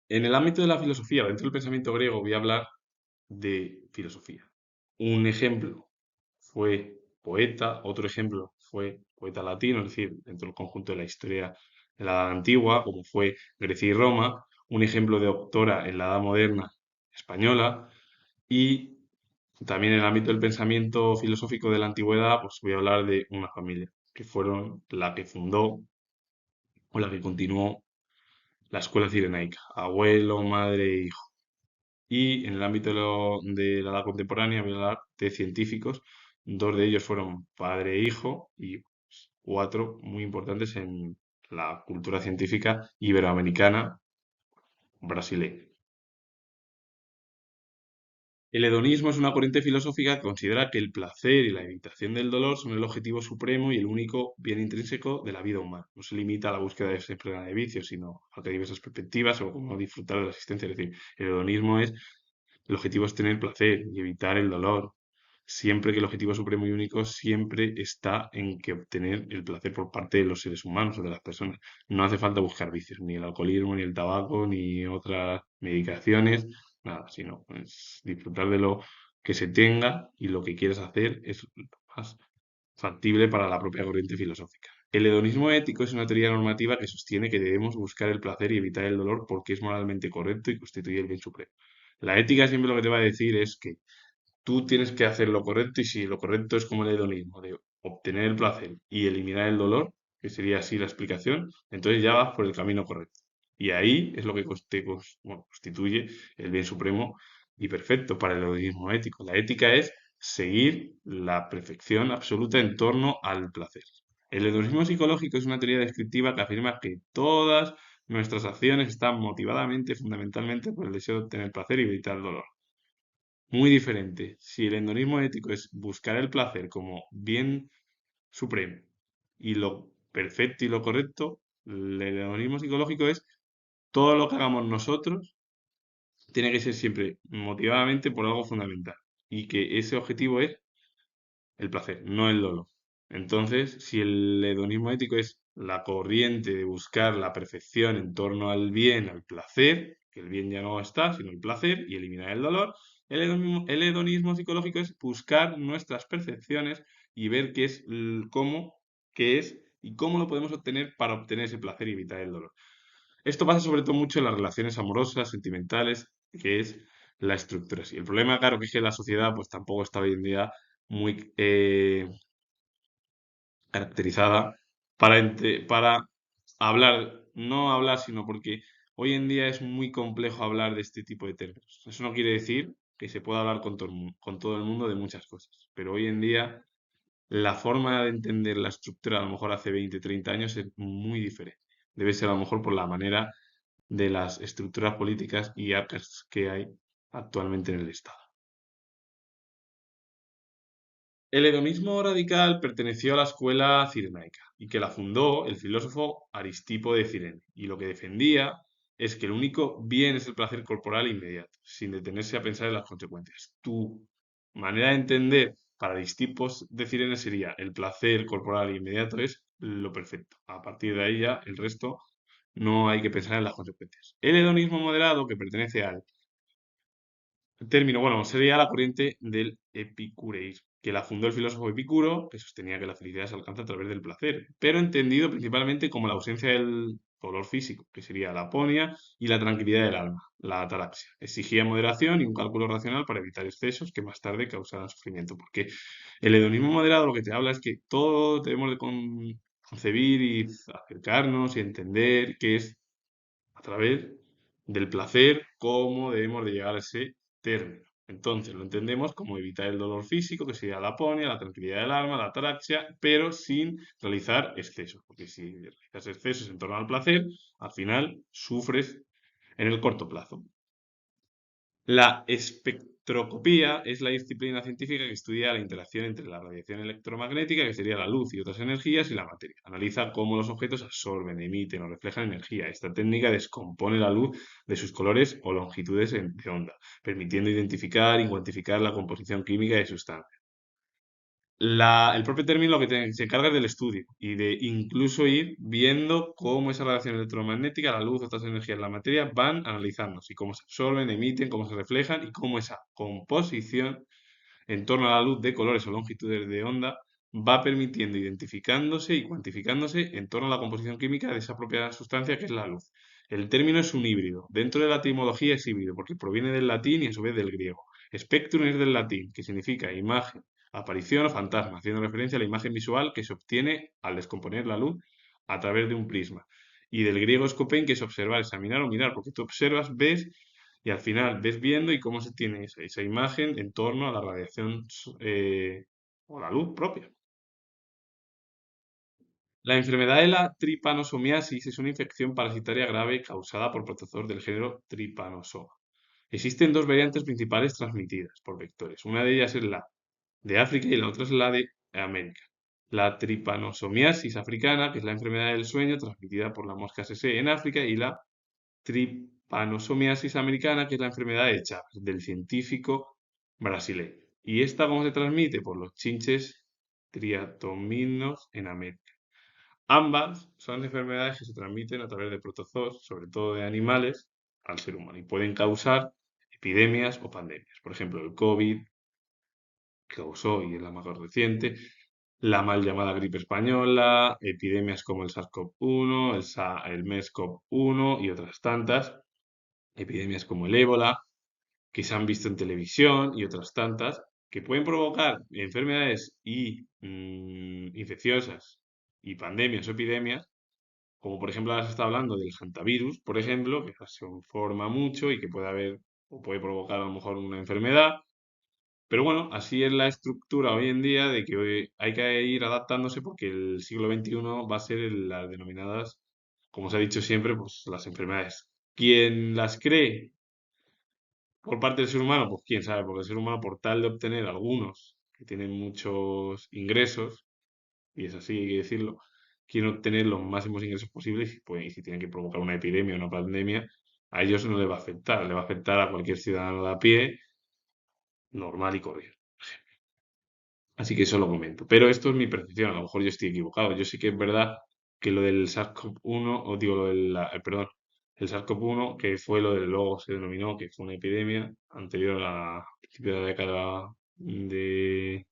En el ámbito de la filosofía, dentro del pensamiento griego, voy a hablar de filosofía. Un ejemplo fue poeta, otro ejemplo fue poeta latino, es decir, dentro del conjunto de la historia de la Edad Antigua, como fue Grecia y Roma, un ejemplo de autora en la Edad Moderna española, y también en el ámbito del pensamiento filosófico de la antigüedad, pues voy a hablar de una familia, que fueron la que fundó o la que continuó la escuela cirenaica, abuelo, madre e hijo. Y en el ámbito de la edad contemporánea voy a hablar de científicos. Dos de ellos fueron padre e hijo y pues, cuatro muy importantes en la cultura científica iberoamericana brasileña. El hedonismo es una corriente filosófica que considera que el placer y la evitación del dolor son el objetivo supremo y el único bien intrínseco de la vida humana. No se limita a la búsqueda de ser plena de vicios, sino a que diversas perspectivas o cómo disfrutar de la existencia. Es decir, el hedonismo es el objetivo es tener placer y evitar el dolor. Siempre que el objetivo supremo y único siempre está en que obtener el placer por parte de los seres humanos o de las personas. No hace falta buscar vicios, ni el alcoholismo, ni el tabaco, ni otras medicaciones, nada, sino pues, disfrutar de lo que se tenga y lo que quieres hacer es lo más factible para la propia corriente filosófica. El hedonismo ético es una teoría normativa que sostiene que debemos buscar el placer y evitar el dolor porque es moralmente correcto y constituye el bien supremo. La ética siempre lo que te va a decir es que tú tienes que hacer lo correcto y si lo correcto es como el hedonismo, de obtener el placer y eliminar el dolor, que sería así la explicación, entonces ya vas por el camino correcto. Y ahí es lo que bueno, constituye el bien supremo y perfecto para el hedonismo ético. La ética es seguir la perfección absoluta en torno al placer. El hedonismo psicológico es una teoría descriptiva que afirma que todas nuestras acciones están motivadamente, fundamentalmente, por el deseo de obtener placer y evitar el dolor. Muy diferente. Si el hedonismo ético es buscar el placer como bien supremo y lo perfecto y lo correcto, el hedonismo psicológico es todo lo que hagamos nosotros tiene que ser siempre motivadamente por algo fundamental y que ese objetivo es el placer, no el dolor. Entonces, si el hedonismo ético es la corriente de buscar la perfección en torno al bien, al placer, que el bien ya no está, sino el placer, y eliminar el dolor, el hedonismo psicológico es buscar nuestras percepciones y ver qué es, cómo, qué es y cómo lo podemos obtener para obtener ese placer y evitar el dolor. Esto pasa sobre todo mucho en las relaciones amorosas, sentimentales, que es la estructura así. El problema, claro, que es que la sociedad pues tampoco está hoy en día muy caracterizada para hablar, no hablar, sino porque hoy en día es muy complejo hablar de este tipo de términos. Eso no quiere decir que se pueda hablar con todo el mundo de muchas cosas, pero hoy en día la forma de entender la estructura a lo mejor hace 20, 30 años es muy diferente. Debe ser a lo mejor por la manera de las estructuras políticas y arcas que hay actualmente en el Estado. El hedonismo radical perteneció a la escuela cirenaica y que la fundó el filósofo Aristipo de Cirene. Y lo que defendía es que el único bien es el placer corporal inmediato, sin detenerse a pensar en las consecuencias. Tu manera de entender para Aristipo de Cirene sería el placer corporal inmediato es lo perfecto. A partir de ahí ya el resto no hay que pensar en las consecuencias. El hedonismo moderado, que pertenece al término, bueno, sería la corriente del epicureísmo, que la fundó el filósofo Epicuro, que sostenía que la felicidad se alcanza a través del placer, pero entendido principalmente como la ausencia del dolor físico, que sería la aponia, y la tranquilidad del alma, la ataraxia. Exigía moderación y un cálculo racional para evitar excesos que más tarde causaran sufrimiento, porque el hedonismo moderado lo que te habla es que todo debemos de concebir y acercarnos y entender que es a través del placer cómo debemos de llegar a ese término. Entonces lo entendemos como evitar el dolor físico, que sería la aponia, la tranquilidad del alma, la ataraxia, pero sin realizar excesos, porque si realizas excesos en torno al placer, al final sufres en el corto plazo. La espectroscopía es la disciplina científica que estudia la interacción entre la radiación electromagnética, que sería la luz y otras energías, y la materia. Analiza cómo los objetos absorben, emiten o reflejan energía. Esta técnica descompone la luz de sus colores o longitudes de onda, permitiendo identificar y cuantificar la composición química de sustancias. El propio término lo que se encarga es del estudio y de incluso ir viendo cómo esa radiación electromagnética, la luz, otras energías en la materia van analizándose y cómo se absorben, emiten, cómo se reflejan y cómo esa composición en torno a la luz de colores o longitudes de onda va permitiendo identificándose y cuantificándose en torno a la composición química de esa propia sustancia que es la luz. El término es un híbrido. Dentro de la etimología es híbrido porque proviene del latín y a su vez del griego. Spectrum es del latín, que significa imagen, aparición o fantasma, haciendo referencia a la imagen visual que se obtiene al descomponer la luz a través de un prisma. Y del griego scopein, que es observar, examinar o mirar, porque tú observas, ves y al final ves viendo y cómo se tiene esa imagen en torno a la radiación o la luz propia. La enfermedad de la tripanosomiasis es una infección parasitaria grave causada por protozoos del género Trypanosoma. Existen dos variantes principales transmitidas por vectores. Una de ellas es la de África y la otra es la de América. La tripanosomiasis africana, que es la enfermedad del sueño transmitida por la mosca SS en África, y la tripanosomiasis americana, que es la enfermedad de Chagas, del científico brasileño. ¿Y esta cómo se transmite? Por los chinches triatominos en América. Ambas son enfermedades que se transmiten a través de protozoos, sobre todo de animales, al ser humano y pueden causar epidemias o pandemias. Por ejemplo, el COVID causó, y es la más reciente, la mal llamada gripe española, epidemias como el SARS-CoV-1, el MERS-CoV-1 y otras tantas, epidemias como el ébola, que se han visto en televisión y otras tantas, que pueden provocar enfermedades y infecciosas y pandemias o epidemias, como por ejemplo ahora se está hablando del hantavirus, por ejemplo, que se forma mucho y que puede haber o puede provocar a lo mejor una enfermedad. Pero bueno, así es la estructura hoy en día de que hoy hay que ir adaptándose porque el siglo XXI va a ser las denominadas, como se ha dicho siempre, pues las enfermedades. ¿Quién las cree por parte del ser humano? Pues quién sabe, porque el ser humano por tal de obtener algunos que tienen muchos ingresos, y es así, hay que decirlo, quieren obtener los máximos ingresos posibles y, pues, y si tienen que provocar una epidemia o una pandemia, a ellos no les va a afectar, le va a afectar a cualquier ciudadano de a pie, normal y corriente. Así que eso lo comento. Pero esto es mi percepción, a lo mejor yo estoy equivocado. Yo sé que es verdad que lo del SARS-CoV-1, o digo lo del, perdón, el SARS-CoV-1, que fue lo del luego se denominó que fue una epidemia anterior a principios de la década de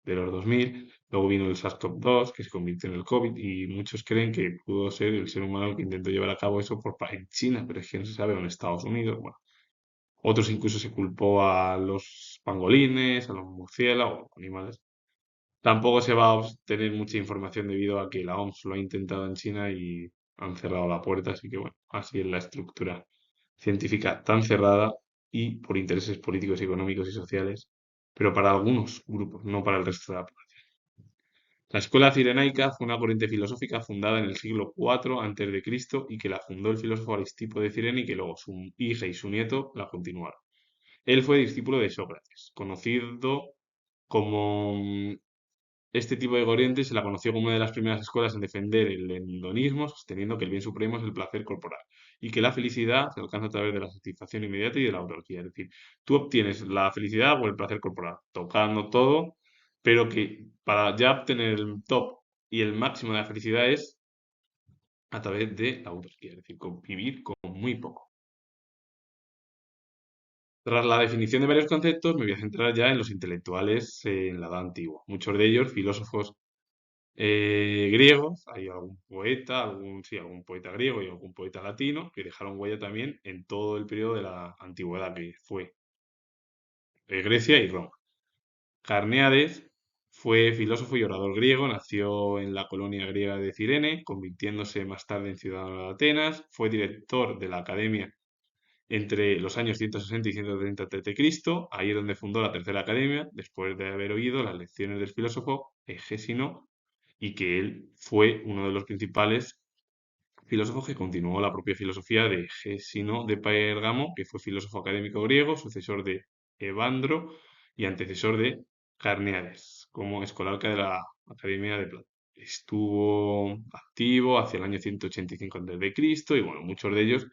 los 2000. Luego vino el SARS-CoV-2, que se convirtió en el COVID, y muchos creen que pudo ser el ser humano el que intentó llevar a cabo eso en China, pero es que no se sabe, o en Estados Unidos. Bueno, otros incluso se culpó a los pangolines, a los murciélagos, animales. Tampoco se va a obtener mucha información debido a que la OMS lo ha intentado en China y han cerrado la puerta, así que bueno, así es la estructura científica tan cerrada y por intereses políticos, económicos y sociales, pero para algunos grupos, no para el resto de la población. La escuela cirenaica fue una corriente filosófica fundada en el siglo IV antes de Cristo y que la fundó el filósofo Aristipo de Cirene y que luego su hija y su nieto la continuaron. Él fue discípulo de Sócrates, conocido como este tipo de corriente se la conoció como una de las primeras escuelas en defender el hedonismo, sosteniendo que el bien supremo es el placer corporal y que la felicidad se alcanza a través de la satisfacción inmediata y de la autarquía. Es decir, tú obtienes la felicidad o el placer corporal, tocando todo, pero que para ya obtener el top y el máximo de la felicidad es a través de la autarquía, es decir, convivir con muy poco. Tras la definición de varios conceptos, me voy a centrar ya en los intelectuales en la Edad Antigua. Muchos de ellos, filósofos griegos, hay algún poeta, sí, algún poeta griego y algún poeta latino que dejaron huella también en todo el periodo de la antigüedad que fue Grecia y Roma. Carneades fue filósofo y orador griego, nació en la colonia griega de Cirene, convirtiéndose más tarde en ciudadano de Atenas, fue director de la academia entre los años 160 y 130 a.C., ahí es donde fundó la Tercera Academia, después de haber oído las lecciones del filósofo Egésino y que él fue uno de los principales filósofos que continuó la propia filosofía de Gesino de Pérgamo, que fue filósofo académico griego, sucesor de Evandro y antecesor de Carneades, como escolarca de la Academia de Platón. Estuvo activo hacia el año 185 a.C. y bueno, muchos de ellos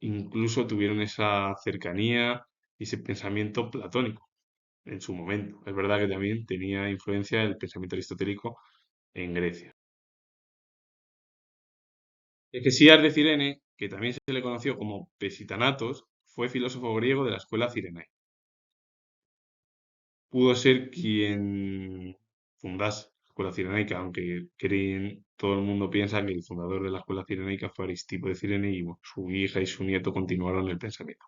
incluso tuvieron esa cercanía y ese pensamiento platónico. en su momento. Es verdad que también tenía influencia el pensamiento aristotélico en Grecia. Hesías de Cirene, que también se le conoció como Pesitanatos, fue filósofo griego de la escuela cirenaica. Pudo ser quien fundase la escuela cirenaica, aunque todo el mundo piensa que el fundador de la escuela cirenaica fue Aristipo de Cirene y bueno, su hija y su nieto continuaron el pensamiento.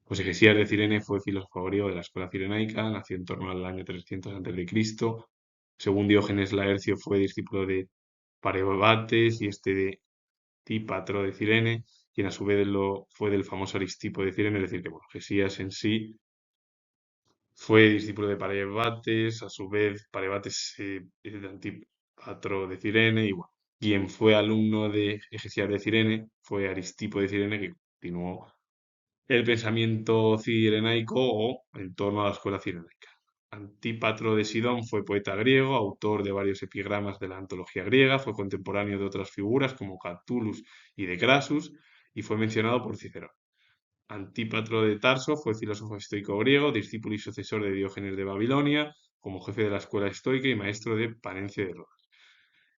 Pues Hesías de Cirene fue filósofo griego de la escuela cirenaica, nació en torno al año 300 a.C. Según Diógenes Laercio fue discípulo de Parebates y este de Típatro de Cirene, quien a su vez lo fue del famoso Aristipo de Cirene, es decir, que bueno, Hesías en sí fue discípulo de Parebates, a su vez Parebates es de Antípatro de Cirene, y bueno, quien fue alumno de Hesías de Cirene fue Aristipo de Cirene, que continuó el pensamiento cirenaico o en torno a la escuela cirenaica. Antípatro de Sidón fue poeta griego, autor de varios epigramas de la antología griega, fue contemporáneo de otras figuras como Catulus y de Crasus, y fue mencionado por Cicerón. Antípatro de Tarso fue filósofo estoico griego, discípulo y sucesor de Diógenes de Babilonia, como jefe de la escuela estoica y maestro de Panencio de Rodas.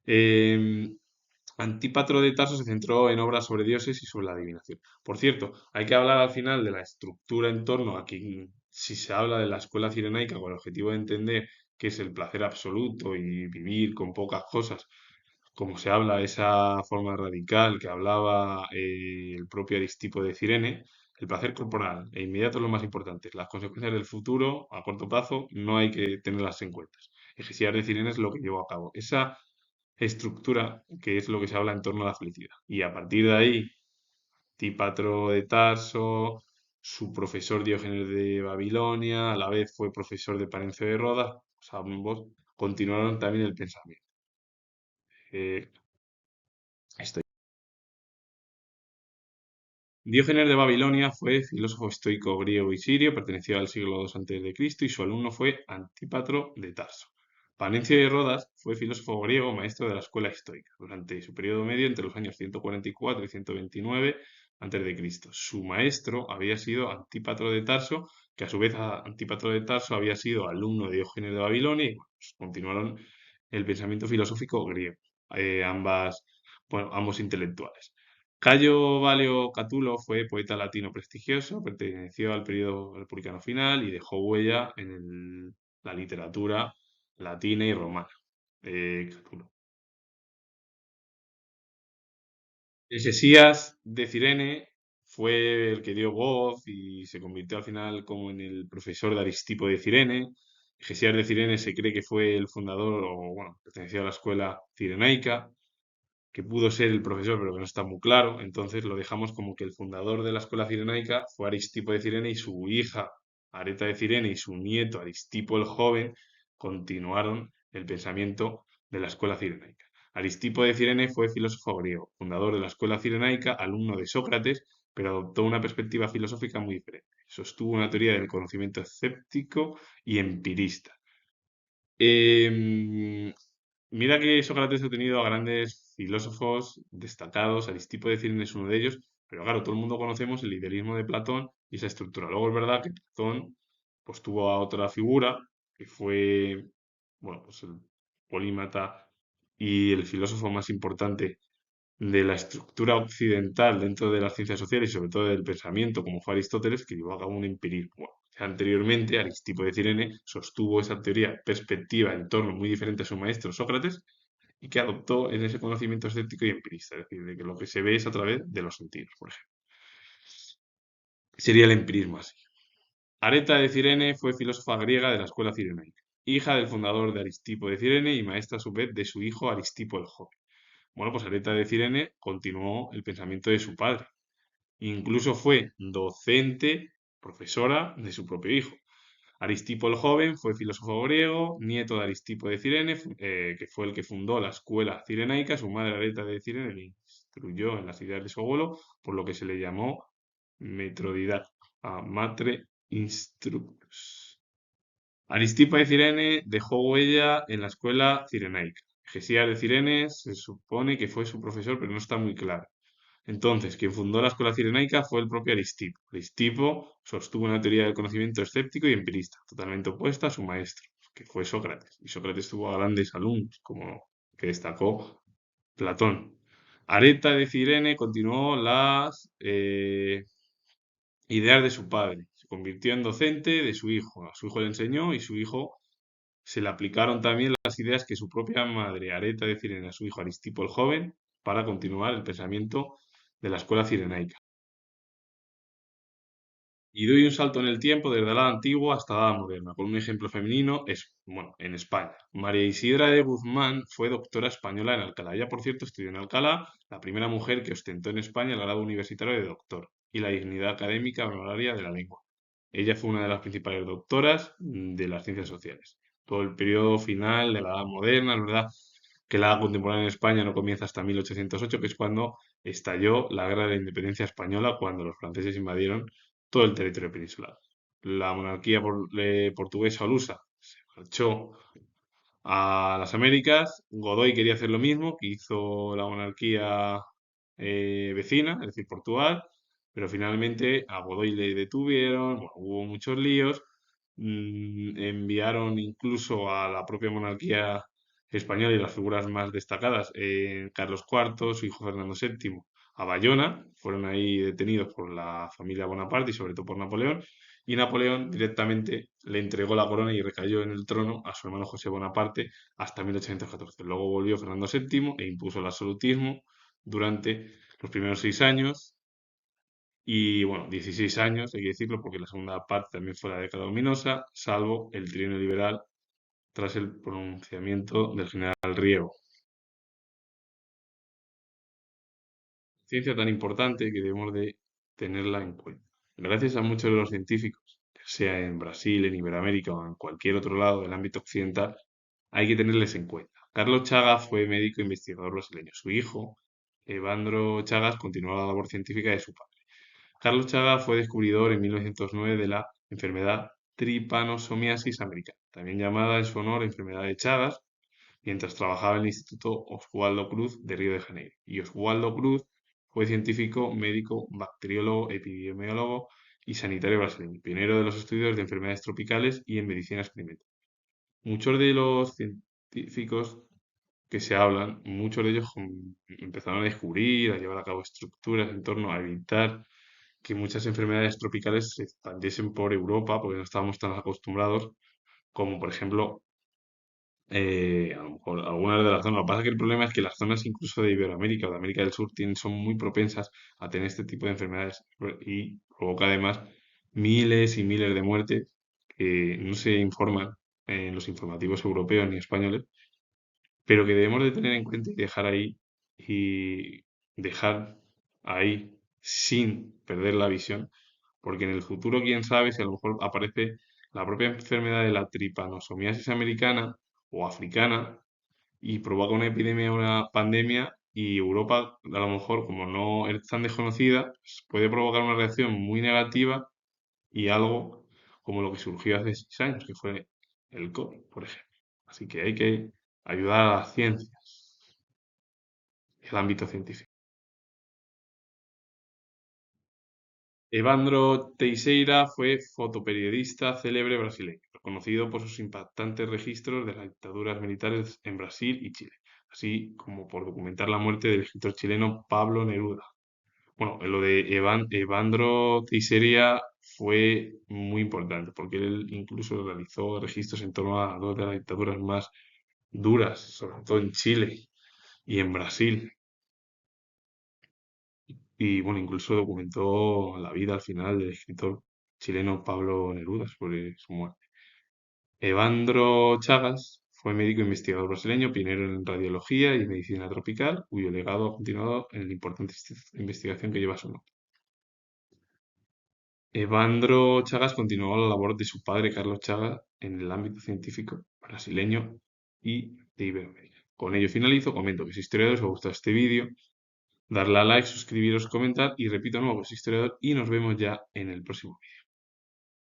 Em, Antípatro de Tarso se centró en obras sobre dioses y sobre la adivinación. Por cierto, hay que hablar al final de la estructura en torno a que si se habla de la escuela cirenaica con el objetivo de entender qué es el placer absoluto y vivir con pocas cosas, como se habla de esa forma radical que hablaba el propio Aristipo de Cirene, el placer corporal e inmediato es lo más importante. Las consecuencias del futuro a corto plazo no hay que tenerlas en cuenta. Hesías de Cirene es lo que llevó a cabo. Esa estructura que es lo que se habla en torno a la felicidad. Y a partir de ahí, Tipatro de Tarso, su profesor Diógenes de Babilonia, a la vez fue profesor de Parencio de Rodas, pues ambos continuaron también el pensamiento. Eh, esto Diógenes de Babilonia fue filósofo estoico griego y sirio, perteneció al siglo II a.C. y su alumno fue Antípatro de Tarso. Panencio de Rodas fue filósofo griego, maestro de la escuela estoica, durante su periodo medio entre los años 144 y 129 a.C. Su maestro había sido Antípatro de Tarso, que a su vez Antípatro de Tarso había sido alumno de Diógenes de Babilonia y bueno, pues continuaron el pensamiento filosófico griego, ambos intelectuales. Cayo Valio Catulo fue poeta latino prestigioso, perteneció al periodo republicano final y dejó huella en la literatura latina y romana. Catulo. Hesías de Cirene fue el que dio voz y se convirtió al final como en el profesor de Aristipo de Cirene. Hesías de Cirene se cree que fue el fundador o, bueno, perteneció a la escuela cirenaica, que pudo ser el profesor, pero que no está muy claro. Entonces lo dejamos como que el fundador de la escuela cirenaica fue Aristipo de Cirene y su hija Areta de Cirene y su nieto Aristipo el joven continuaron el pensamiento de la escuela cirenaica. Aristipo de Cirene fue filósofo griego, fundador de la escuela cirenaica, alumno de Sócrates, pero adoptó una perspectiva filosófica muy diferente. Sostuvo una teoría del conocimiento escéptico y empirista. Em, Mira que Sócrates ha tenido a grandes filósofos destacados, Aristipo de Cirene es uno de ellos, pero claro, todo el mundo conocemos el idealismo de Platón y esa estructura. Luego es verdad que Platón pues tuvo a otra figura que fue, bueno, pues el polímata y el filósofo más importante de la estructura occidental dentro de las ciencias sociales y sobre todo del pensamiento, como fue Aristóteles, que llevó a cabo un empirismo. Bueno, anteriormente, Aristipo de Cirene sostuvo esa teoría perspectiva en torno muy diferente a su maestro Sócrates y que adoptó en ese conocimiento escéptico y empirista, es decir, de que lo que se ve es a través de los sentidos, por ejemplo. Sería el empirismo así. Areta de Cirene fue filósofa griega de la escuela cirenaica, hija del fundador de Aristipo de Cirene y maestra a su vez de su hijo Aristipo el Joven. Bueno, pues Areta de Cirene continuó el pensamiento de su padre. Incluso fue docente, profesora de su propio hijo. Aristipo el Joven fue filósofo griego, nieto de Aristipo de Cirene, que fue el que fundó la escuela cirenaica. Su madre Areta de Cirene le instruyó en las ideas de su abuelo, por lo que se le llamó metrodidacta, matre instructus. Aristipo de Cirene dejó huella en la escuela cirenaica. Hesías de Cirene se supone que fue su profesor, pero no está muy claro. Entonces, quien fundó la escuela cirenaica fue el propio Aristipo. Aristipo sostuvo una teoría del conocimiento escéptico y empirista, totalmente opuesta a su maestro, que fue Sócrates. Y Sócrates tuvo a grandes alumnos, como que destacó Platón. Areta de Cirene continuó las ideas de su padre. Se convirtió en docente de su hijo. A su hijo le enseñó y su hijo se le aplicaron también las ideas que su propia madre, Areta de Cirene, a su hijo Aristipo el joven, para continuar el pensamiento de la escuela cirenaica. Y doy un salto en el tiempo desde la Edad Antigua hasta la Edad Moderna, con un ejemplo femenino es, bueno, en España. María Isidra de Guzmán fue doctora española en Alcalá. Ella, por cierto, estudió en Alcalá, la primera mujer que ostentó en España el grado universitario de doctor y la dignidad académica honoraria de la lengua. Ella fue una de las principales doctoras de las ciencias sociales. Todo el periodo final de la Edad Moderna, es verdad que la Edad contemporánea en España no comienza hasta 1808, que es cuando estalló la Guerra de la Independencia Española, cuando los franceses invadieron todo el territorio peninsular. La monarquía portuguesa o lusa se marchó a las Américas. Godoy quería hacer lo mismo que hizo la monarquía vecina, es decir, Portugal, pero finalmente a Godoy le detuvieron, bueno, hubo muchos líos, enviaron incluso a la propia monarquía española y las figuras más destacadas, Carlos IV, su hijo Fernando VII, a Bayona, fueron ahí detenidos por la familia Bonaparte y sobre todo por Napoleón, y Napoleón directamente le entregó la corona y recayó en el trono a su hermano José Bonaparte hasta 1814. Luego volvió Fernando VII e impuso el absolutismo durante los primeros 6 años y, bueno, 16 años, hay que decirlo, porque la segunda parte también fue la década ominosa, salvo el trienio liberal tras el pronunciamiento del general Riego. Ciencia tan importante que debemos de tenerla en cuenta. Gracias a muchos de los científicos, ya sea en Brasil, en Iberoamérica o en cualquier otro lado del ámbito occidental, hay que tenerles en cuenta. Carlos Chagas fue médico e investigador brasileño. Su hijo, Evandro Chagas, continuó la labor científica de su padre. Carlos Chagas fue descubridor en 1909 de la enfermedad tripanosomiasis americana, también llamada en su honor enfermedad de Chagas, mientras trabajaba en el Instituto Oswaldo Cruz de Río de Janeiro. Y Oswaldo Cruz fue científico, médico, bacteriólogo, epidemiólogo y sanitario brasileño, pionero de los estudios de enfermedades tropicales y en medicina experimental. Muchos de los científicos que se hablan, muchos de ellos empezaron a descubrir, a llevar a cabo estructuras en torno a evitar que muchas enfermedades tropicales se expandiesen por Europa, porque no estábamos tan acostumbrados, como por ejemplo, a lo mejor algunas de las zonas. Lo que pasa es que el problema es que las zonas incluso de Iberoamérica o de América del Sur son muy propensas a tener este tipo de enfermedades y provoca además miles y miles de muertes que no se informan en los informativos europeos ni españoles, pero que debemos de tener en cuenta y dejar ahí sin perder la visión, porque en el futuro quién sabe si a lo mejor aparece la propia enfermedad de la tripanosomiasis americana o africana y provoca una epidemia, una pandemia y Europa a lo mejor como no es tan desconocida, pues, puede provocar una reacción muy negativa y algo como lo que surgió hace 6 años, que fue el COVID, por ejemplo. Así que hay que ayudar a las ciencias y al ámbito científico. Evandro Teixeira fue fotoperiodista célebre brasileño, reconocido por sus impactantes registros de las dictaduras militares en Brasil y Chile, así como por documentar la muerte del escritor chileno Pablo Neruda. Bueno, lo de Evandro Teixeira fue muy importante porque él incluso realizó registros en torno a dos de las dictaduras más duras, sobre todo en Chile y en Brasil. Y bueno, incluso documentó la vida al final del escritor chileno Pablo Neruda sobre su muerte. Evandro Chagas fue médico e investigador brasileño, pionero en radiología y medicina tropical, cuyo legado ha continuado en la importante investigación que lleva su nombre. Evandro Chagas continuó la labor de su padre Carlos Chagas en el ámbito científico brasileño y de Iberoamérica. Con ello finalizo, comento que soy historiador, si os ha gustado este vídeo, darle a like, suscribiros, comentar y repito de nuevo que soy historiador y nos vemos ya en el próximo vídeo.